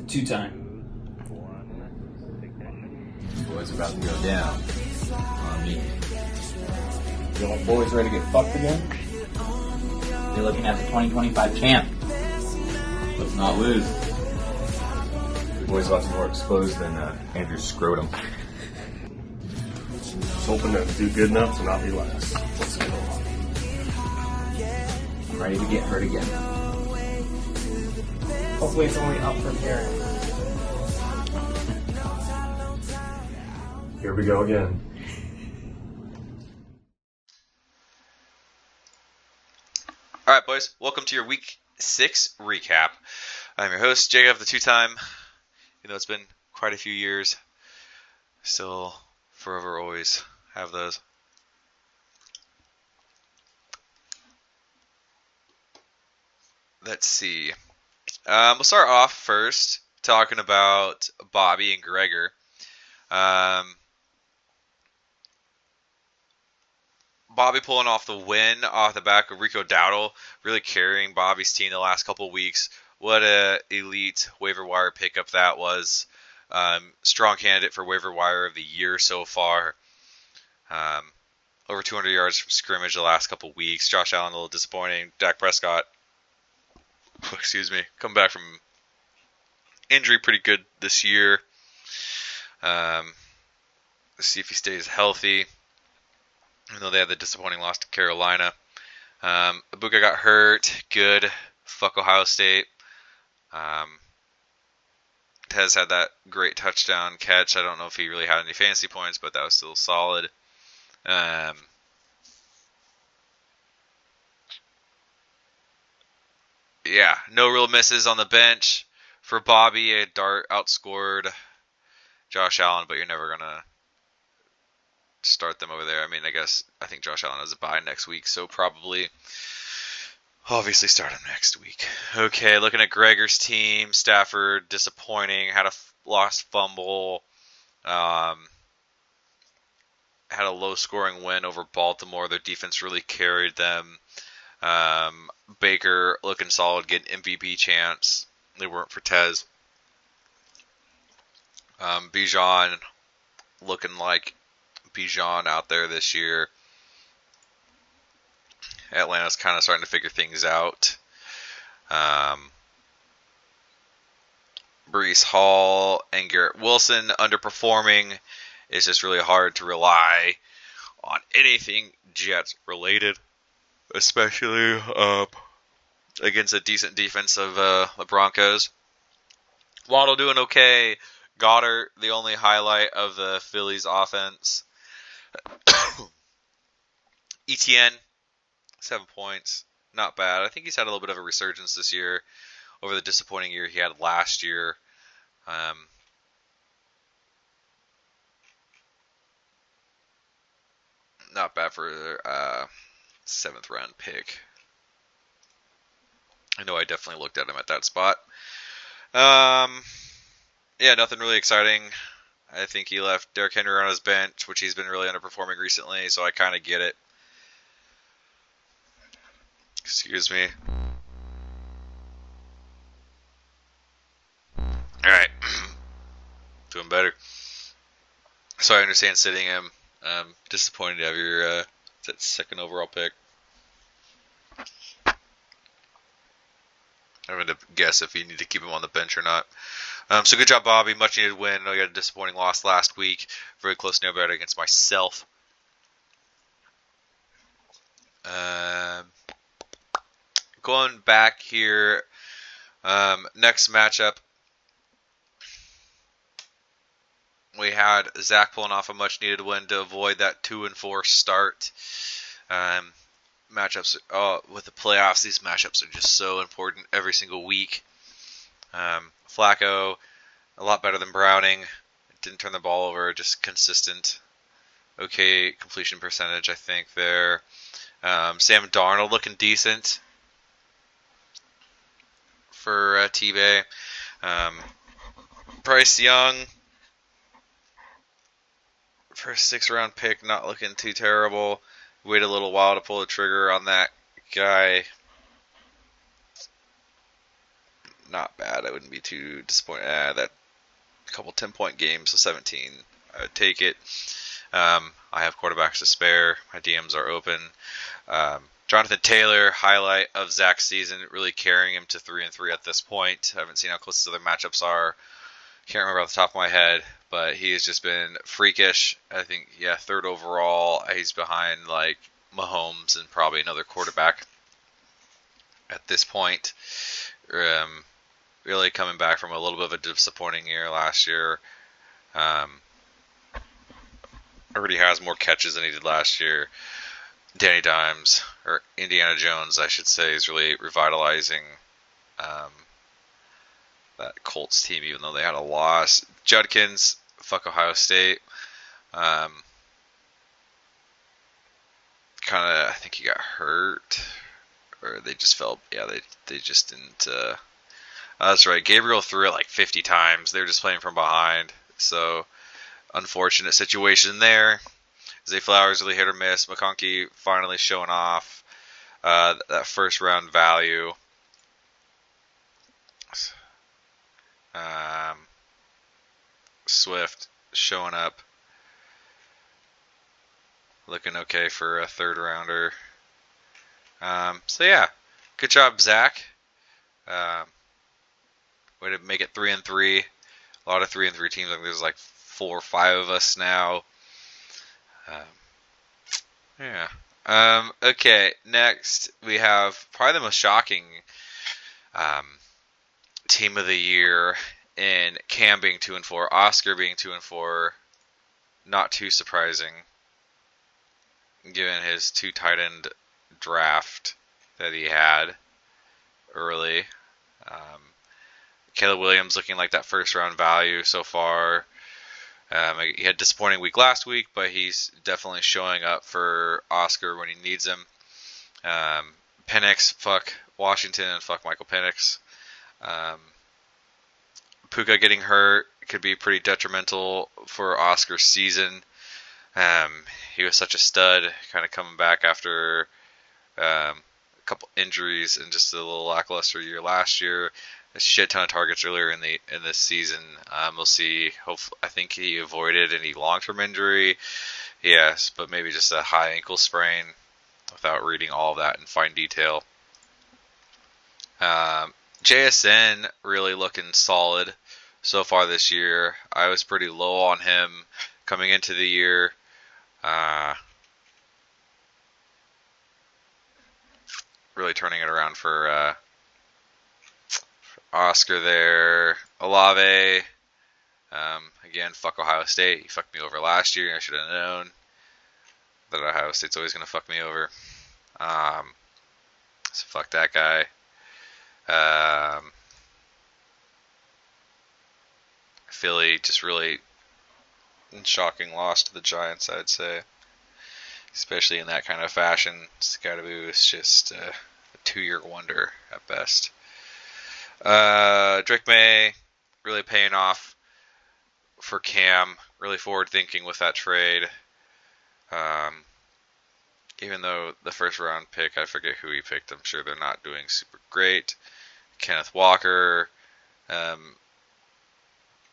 Two-time. Boys about to go down on me. You boys ready to get fucked again? You're looking at the 2025 champ. Let's not lose. The boys a lot more exposed than Andrew's scrotum. Just hoping to do good enough to not be last. Let's go. I'm ready to get hurt again. Hopefully it's only up from here. Here we go again. All right, boys. Welcome to your Week 6 recap. I'm your host, Jacob, the two-time. You know, it's been quite a few years. Still, forever, always have those. Let's see. We'll start off first talking about Bobby and Gregor. Bobby pulling off the win off the back of Rico Dowdle, really carrying Bobby's team the last couple of weeks. What a elite waiver wire pickup that was. Strong candidate for waiver wire of the year so far. Over 200 yards from scrimmage the last couple of weeks. Josh Allen a little disappointing. Dak Prescott, come back from injury pretty good this year. Let's see if he stays healthy. Even though they had the disappointing loss to Carolina. Ibuka got hurt. Good. Fuck Ohio State. Tez had that great touchdown catch. I don't know if he really had any fantasy points, but that was still solid. Yeah, no real misses on the bench for Bobby. A Dart outscored Josh Allen, but you're never going to start them over there. I think Josh Allen has a bye next week, so probably obviously start him next week. Okay, looking at Gregor's team, Stafford disappointing, had a lost fumble, had a low scoring win over Baltimore. Their defense really carried them. Baker looking solid, getting MVP chance. They weren't for Tez. Bijan looking like Bijan out there this year. Atlanta's kind of starting to figure things out. Breece Hall and Garrett Wilson underperforming. It's just really hard to rely on anything Jets related, especially against a decent defense of the Broncos. Waddle doing okay. Goddard, the only highlight of the Phillies offense. ETN, 7 points. Not bad. I think he's had a little bit of a resurgence this year over the disappointing year he had last year. Not bad for a 7th round pick. I know I definitely looked at him at that spot. Yeah, nothing really exciting. I think he left Derrick Henry on his bench, which he's been really underperforming recently, so I kind of get it. Excuse me. Alright. Doing better. So I understand sitting him. Disappointed to have your that 2nd overall pick. I'm going to guess if you need to keep him on the bench or not. So good job, Bobby. Much needed win. I know you had a disappointing loss last week. Very close nail biter against myself. Going back here. Next matchup. We had Zach pulling off a much needed win to avoid that 2-4 start. Matchups with the playoffs, these matchups are just so important every single week. Flacco, a lot better than Browning. Didn't turn the ball over, just consistent. Okay completion percentage, I think, there. Sam Darnold looking decent for T-Bay. Bryce Young, first 6th round pick, not looking too terrible. Wait a little while to pull the trigger on that guy. not bad. I wouldn't be too disappointed. That couple 10-point games, so 17. I would take it. I have quarterbacks to spare. My DMs are open. Jonathan Taylor, highlight of Zach's season, really carrying him to 3-3 at this point. I haven't seen how close his other matchups are. Can't remember off the top of my head, but he has just been freakish. I think, yeah, third overall. He's behind like Mahomes and probably another quarterback at this point. Really coming back from a little bit of a disappointing year last year. Already has more catches than he did last year. Danny Dimes, or Indiana Jones, I should say, is really revitalizing that Colts team, even though they had a loss. Judkins, fuck Ohio State. Kind of, I think he got hurt, or they just felt, yeah, they just didn't. That's right. Gabriel threw it like 50 times. They were just playing from behind, so unfortunate situation there. Zay Flowers really hit or miss. McConkey finally showing off that first round value. Swift showing up, looking okay for a third rounder. So yeah, good job, Zach. Way to make it 3-3. A lot of 3-3 teams. I think there's like 4 or 5 of us now. Yeah. Okay. Next, we have probably the most shocking team of the year in Cam being 2-4, Oscar being 2-4. Not too surprising, given his 2 tight end draft that he had early. Caleb Williams looking like that first round value so far. He had a disappointing week last week, but he's definitely showing up for Oscar when he needs him. Penix, fuck Washington, and fuck Michael Penix. Puka getting hurt could be pretty detrimental for Oscar's season. He was such a stud, kind of coming back after a couple injuries and just a little lackluster year last year. A shit ton of targets earlier in this season. We'll see. Hopefully, I think he avoided any long-term injury. Yes, but maybe just a high ankle sprain without reading all of that in fine detail. JSN really looking solid so far this year. I was pretty low on him coming into the year. Really turning it around for Oscar there. Olave. Again, fuck Ohio State. He fucked me over last year. I should have known that Ohio State's always going to fuck me over. So fuck that guy. Philly just really shocking loss to the Giants, I'd say. Especially in that kind of fashion. Scottaboo is just a 2-year wonder at best. Drake May really paying off for Cam. Really forward thinking with that trade. Even though the first round pick, I forget who he picked. I'm sure they're not doing super great. Kenneth Walker,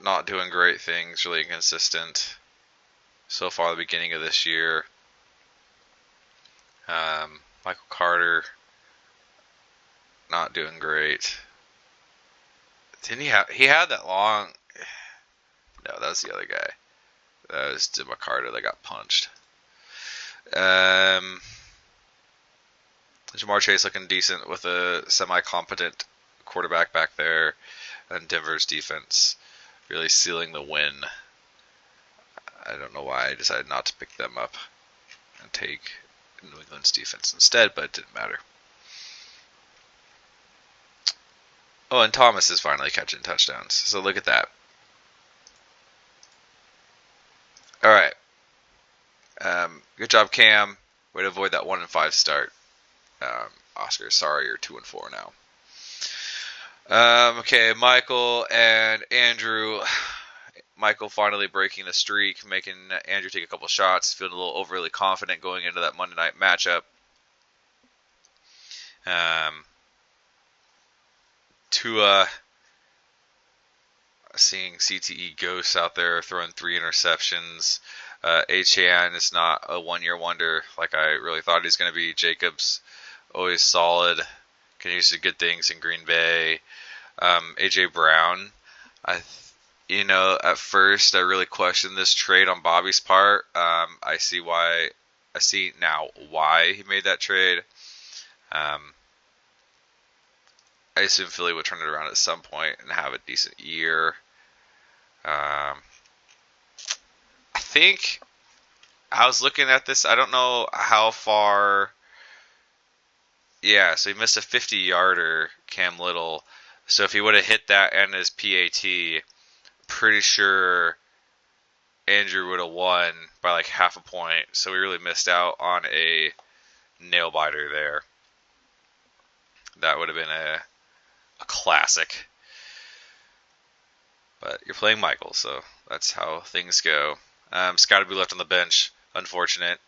not doing great things. Really inconsistent so far the beginning of this year. Michael Carter, not doing great. Didn't he had that long? No, that was the other guy. That was Jim Carter that got punched. Jamar Chase looking decent with a semi-competent quarterback back there, and Denver's defense really sealing the win. I don't know why I decided not to pick them up and take New England's defense instead, but it didn't matter. Oh, and Thomas is finally catching touchdowns, so look at that. All right. Good job, Cam. Way to avoid that 1-5 start. Oscar, sorry, you're 2-4 now. Okay, Michael and Andrew. Michael finally breaking the streak, making Andrew take a couple shots, feeling a little overly confident going into that Monday night matchup. Tua seeing CTE Ghosts out there throwing 3 interceptions. Achan is not a one-year wonder like I really thought he's going to be. Jacobs, always solid, continues to do good things in Green Bay. AJ Brown, at first I really questioned this trade on Bobby's part. I see now why he made that trade. I assume Philly would turn it around at some point and have a decent year. I think I was looking at this. I don't know how far. Yeah, so he missed a 50-yarder, Cam Little. So if he would have hit that and his PAT, pretty sure Andrew would have won by like half a point. So we really missed out on a nail biter there. That would have been a classic. But you're playing Michael, so that's how things go. Scott to be left on the bench. Unfortunate.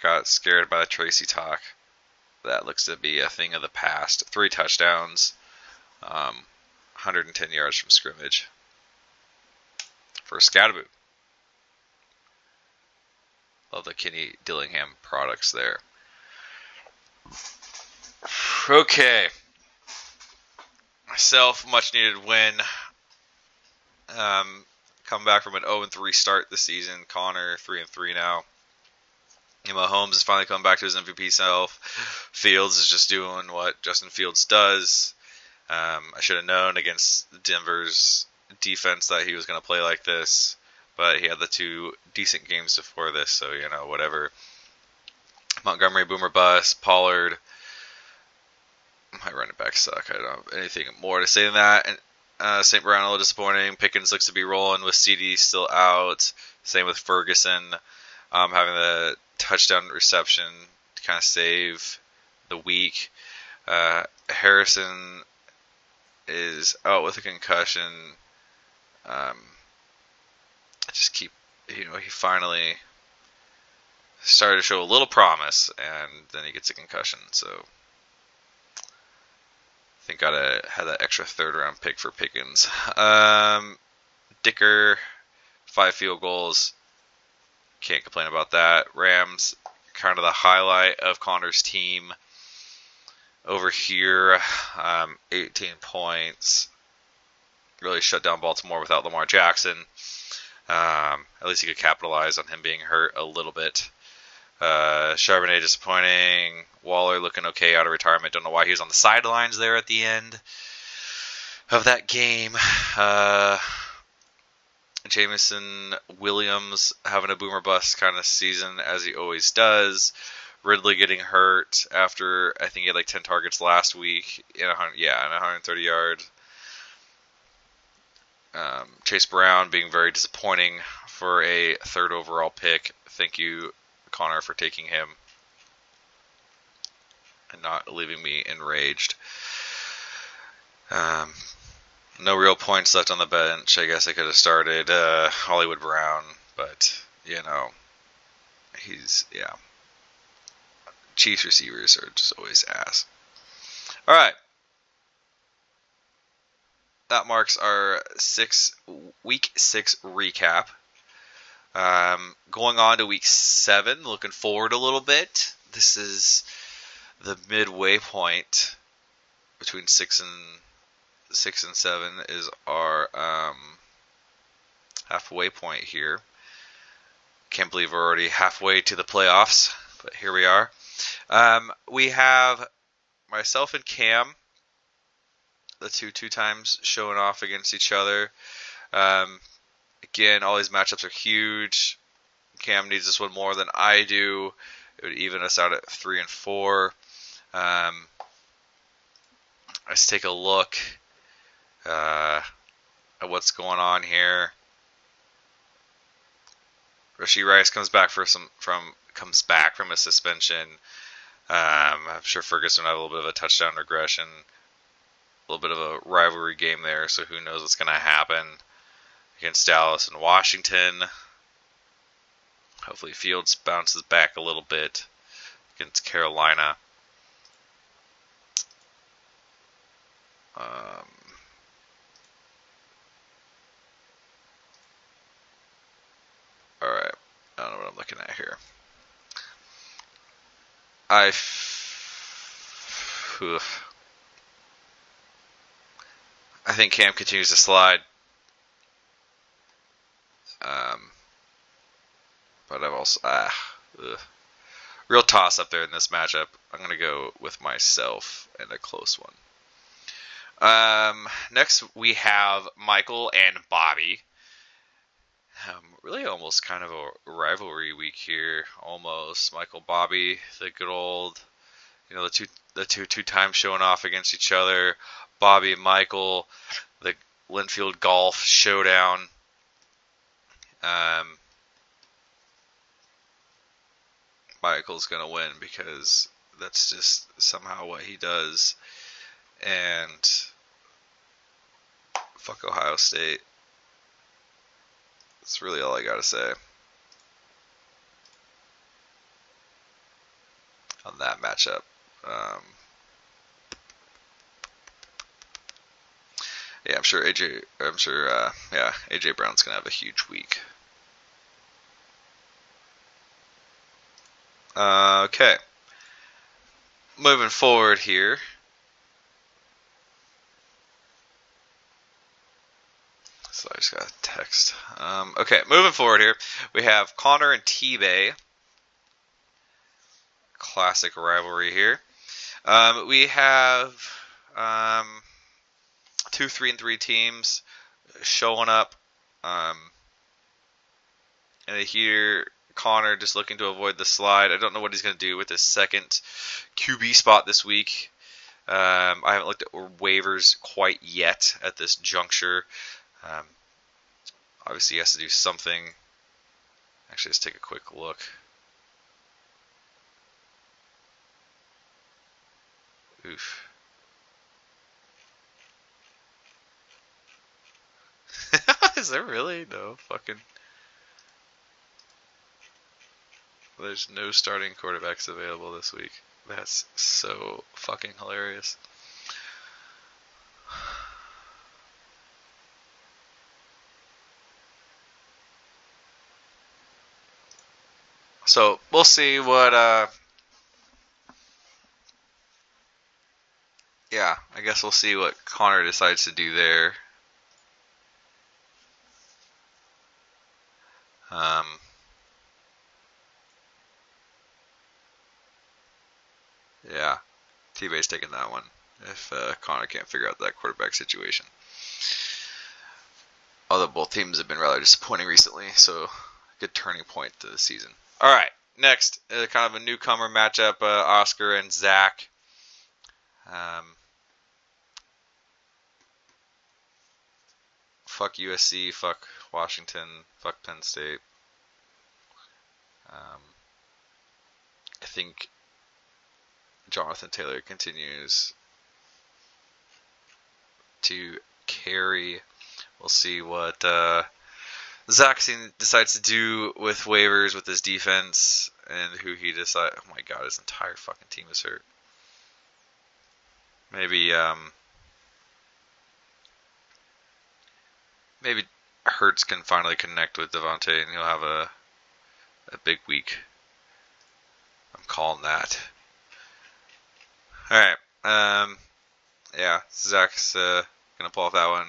Got scared by the Tracy talk. That looks to be a thing of the past. 3 touchdowns. 110 yards from scrimmage. For Scatterboot. Love the Kenny Dillingham products there. Okay. Myself, much needed win. Come back from an 0-3 start this season. Connor 3-3 now. Mahomes is finally coming back to his MVP self. Fields is just doing what Justin Fields does. I should have known against Denver's defense that he was going to play like this, but he had the 2 decent games before this, so whatever. Montgomery, boomer bust. Pollard, my running backs suck. I don't have anything more to say than that. And St. Brown a little disappointing. Pickens looks to be rolling with CD still out. Same with Ferguson, having the touchdown reception to kind of save the week. Harrison is out with a concussion. He finally started to show a little promise, and then he gets a concussion. So I think gotta have that extra 3rd round pick for Pickens. Dicker, 5 field goals. Can't complain about that. Rams, kind of the highlight of Connor's team over here. 18 points. Really shut down Baltimore without Lamar Jackson. At least he could capitalize on him being hurt a little bit. Charbonnet disappointing. Waller looking okay out of retirement. Don't know why he was on the sidelines there at the end of that game. Jameson Williams having a boomer bust kind of season as he always does. Ridley getting hurt after I think he had like 10 targets last week in 130 yards. Chase Brown being very disappointing for a 3rd overall pick. Thank you, Connor, for taking him and not leaving me enraged. No real points left on the bench. I guess I could have started Hollywood Brown, but Chiefs receivers are just always ass. All right. That marks our week 6 recap. Going on to week 7, looking forward a little bit. This is the midway point between 6 and 7 is our halfway point here. Can't believe we're already halfway to the playoffs, but here we are. We have myself and Cam, the two times showing off against each other. Again, all these matchups are huge. Cam needs this one more than I do. It would even us out at 3 and 4. Let's take a look at what's going on here. Rashee Rice comes back from a suspension. I'm sure Ferguson will have a little bit of a touchdown regression, a little bit of a rivalry game there. So who knows what's going to happen against Dallas and Washington. Hopefully Fields bounces back a little bit against Carolina. All right. I don't know what I'm looking at here. I think Cam continues to slide. But I've also real toss up there in this matchup. I'm gonna go with myself and a close one. Next we have Michael and Bobby. Really almost kind of a rivalry week here. Almost Michael Bobby, the good old, the two times showing off against each other. Bobby and Michael, the Linfield Golf Showdown. Michael's gonna win because that's just somehow what he does. And fuck Ohio State. That's really all I gotta say on that matchup. Yeah, I'm sure AJ Brown's gonna have a huge week. Okay, moving forward here. So I just got a text. Okay, moving forward here, we have Connor and T-Bay. Classic rivalry here. We have 2, 3, and 3 teams showing up. And here, Connor just looking to avoid the slide. I don't know what he's going to do with his second QB spot this week. I haven't looked at waivers quite yet at this juncture. Obviously, he has to do something. Actually, let's take a quick look. Oof. Is there really no fucking... There's no starting quarterbacks available this week. That's so fucking hilarious. So we'll see what yeah, I guess we'll see what Connor decides to do there. Yeah, T-Bay's taking that one if Connor can't figure out that quarterback situation. Although both teams have been rather disappointing recently, so good turning point to the season. All right, next, kind of a newcomer matchup, Oscar and Zach. Fuck USC, fuck Washington, fuck Penn State. I think Jonathan Taylor continues to carry. We'll see what Zach decides to do with waivers with his defense and who he decides. Oh my god, his entire fucking team is hurt. Maybe Hurts can finally connect with Devontae and he'll have a big week. I'm calling that. Alright. Yeah, Zach's gonna pull off that one.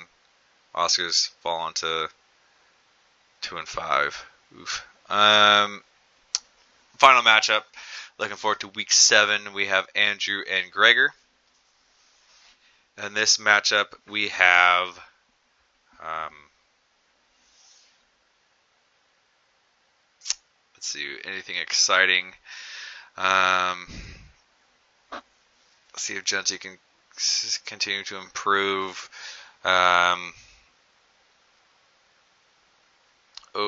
Oscar's fallen to 2 and 5. Oof. Final matchup. Looking forward to week 7. We have Andrew and Gregor. In this matchup, we have let's see, anything exciting. Let's see if Genty can continue to improve. Oh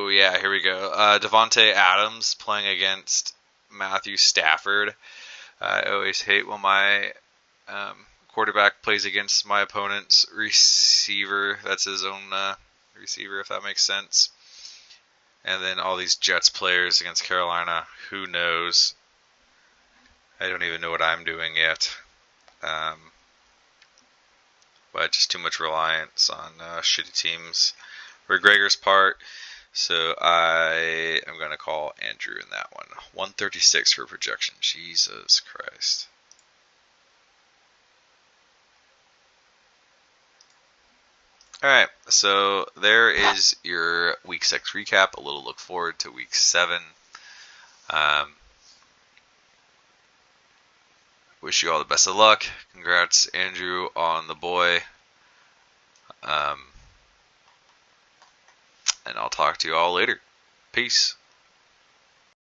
yeah, here we go. Devontae Adams playing against Matthew Stafford. I always hate when my quarterback plays against my opponent's receiver. That's his own receiver, if that makes sense. And then all these Jets players against Carolina. Who knows? I don't even know what I'm doing yet. but just too much reliance on shitty teams for Gregor's part. So I am going to call Andrew in that one. 136 for projection. Jesus Christ. Alright, so there is your Week 6 recap. A little look forward to Week 7. Wish you all the best of luck. Congrats, Andrew, on the boy. And I'll talk to you all later. Peace.